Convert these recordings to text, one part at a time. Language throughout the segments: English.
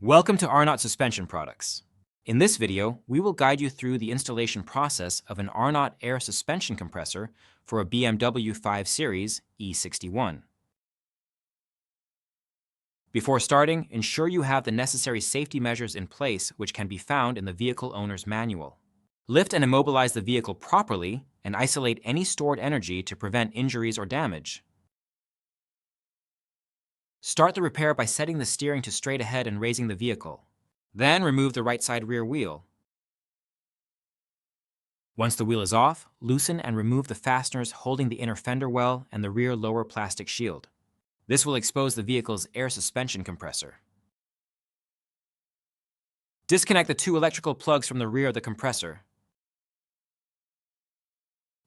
Welcome to Arnott Suspension Products. In this video, we will guide you through the installation process of an Arnott air suspension compressor for a BMW 5 Series E61. Before starting, ensure you have the necessary safety measures in place which can be found in the vehicle owner's manual. Lift and immobilize the vehicle properly and isolate any stored energy to prevent injuries or damage. Start the repair by setting the steering to straight ahead and raising the vehicle. Then remove the right side rear wheel. Once the wheel is off, loosen and remove the fasteners holding the inner fender well and the rear lower plastic shield. This will expose the vehicle's air suspension compressor. Disconnect the two electrical plugs from the rear of the compressor.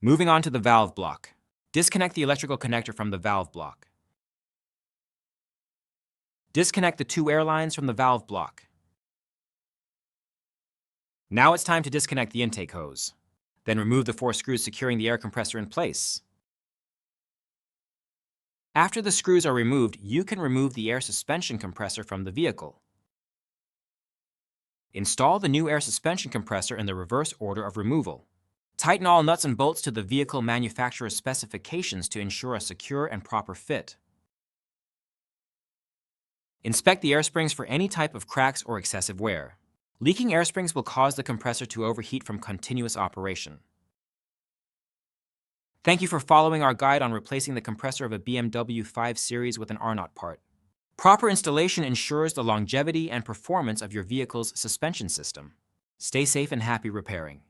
Moving on to the valve block. Disconnect the electrical connector from the valve block. Disconnect the two air lines from the valve block. Now it's time to disconnect the intake hose. Then remove the 4 screws securing the air compressor in place. After the screws are removed, you can remove the air suspension compressor from the vehicle. Install the new air suspension compressor in the reverse order of removal. Tighten all nuts and bolts to the vehicle manufacturer's specifications to ensure a secure and proper fit. Inspect the air springs for any type of cracks or excessive wear. Leaking air springs will cause the compressor to overheat from continuous operation. Thank you for following our guide on replacing the compressor of a BMW 5 Series with an Arnott part. Proper installation ensures the longevity and performance of your vehicle's suspension system. Stay safe and happy repairing.